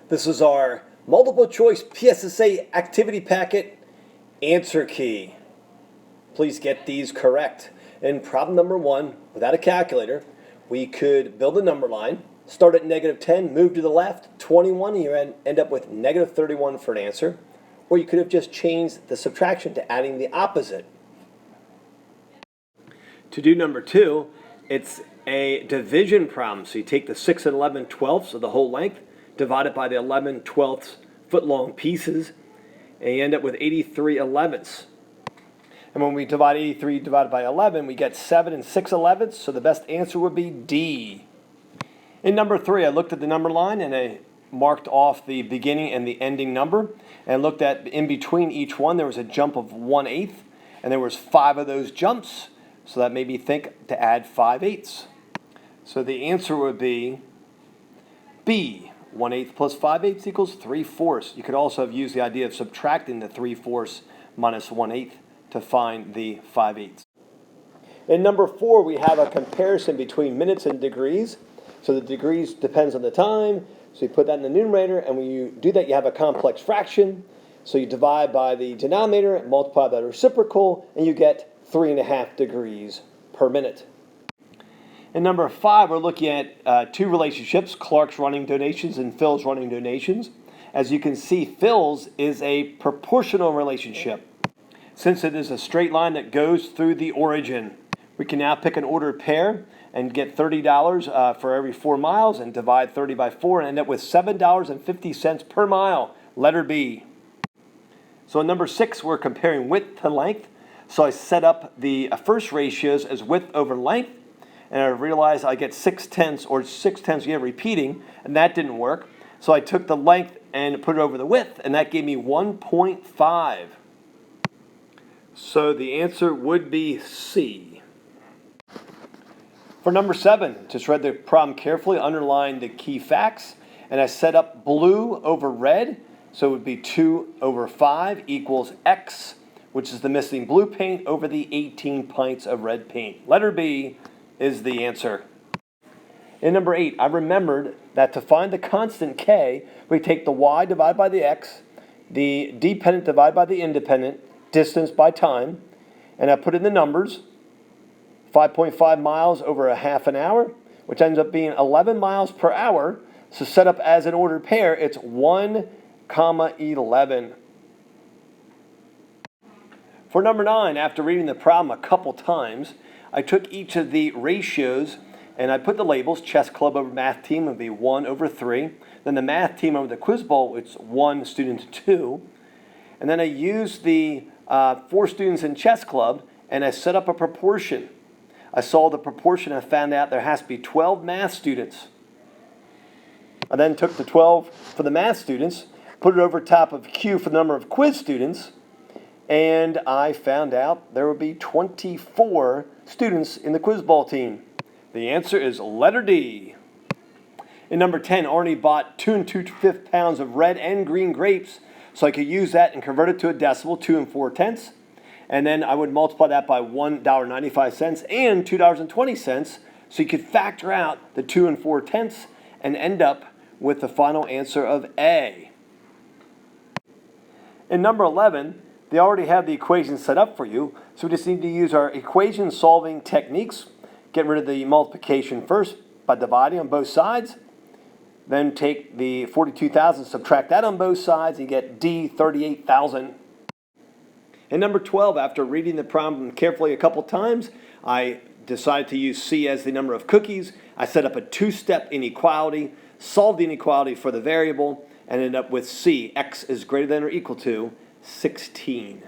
This is our multiple choice PSSA activity packet answer key. Please get these correct. In problem number 1, without a calculator, we could build a number line, start at -10, move to the left, 21, and you end up with -31 for an answer. Or you could have just changed the subtraction to adding the opposite. To do number 2, it's a division problem. So you take the 6 and 11/12 of the whole length, divide it by the 11/12 foot-long pieces, and you end up with 83/11. And when we divide 83 divided by 11, we get 7 and 6/11, so the best answer would be D. In number 3, I looked at the number line and I marked off the beginning and the ending number, and looked at in between each one there was a jump of 1/8, and there was 5 of those jumps, so that made me think to add 5/8. So the answer would be B. 1/8 plus 5/8 equals 3/4. You could also have used the idea of subtracting the 3/4 minus 1/8 to find the 5/8. In number 4, we have a comparison between minutes and degrees. So the degrees depends on the time. So you put that in the numerator, and when you do that, you have a complex fraction. So you divide by the denominator, multiply by the reciprocal, and you get 3.5 degrees per minute. In number 5, we're looking at two relationships, Clark's running donations and Phil's running donations. As you can see, Phil's is a proportional relationship. Since it is a straight line that goes through the origin, we can now pick an ordered pair and get $30 for every 4 miles and divide 30 by 4 and end up with $7.50 per mile, letter B. So in number 6, we're comparing width to length. So I set up the first ratios as width over length, and I realized I get 6/10 or 6/10 again repeating, and that didn't work. So I took the length and put it over the width, and that gave me 1.5. So the answer would be C. For number 7, just read the problem carefully, underlined the key facts, and I set up blue over red, so it would be 2 over 5 equals X, which is the missing blue paint over the 18 pints of red paint. Letter B is the answer. In number 8, I remembered that to find the constant K, we take the Y divided by the X, the dependent divided by the independent, distance by time, and I put in the numbers, 5.5 miles over a half an hour, which ends up being 11 miles per hour. So set up as an ordered pair, it's 1, 11. For number 9, after reading the problem a couple times, I took each of the ratios and I put the labels. Chess club over math team would be 1 over 3. Then the math team over the quiz bowl, it's 1 student to 2. And then I used the 4 students in chess club and I set up a proportion. I saw the proportion and found out there has to be 12 math students. I then took the 12 for the math students, put it over top of Q for the number of quiz students, and I found out there would be 24 students in the quiz ball team. The answer is letter D. In number 10, Arnie bought 2 2/5 pounds of red and green grapes, so I could use that and convert it to a decimal, 2 4/10. And then I would multiply that by $1.95 and $2.20, so you could factor out the 2 4/10 and end up with the final answer of A. In number 11, they already have the equation set up for you, so we just need to use our equation solving techniques. Get rid of the multiplication first by dividing on both sides. Then take the 42,000, subtract that on both sides, and you get D, 38,000. In number 12, after reading the problem carefully a couple times, I decided to use C as the number of cookies. I set up a 2-step inequality, solved the inequality for the variable, and ended up with C. X is greater than or equal to 16.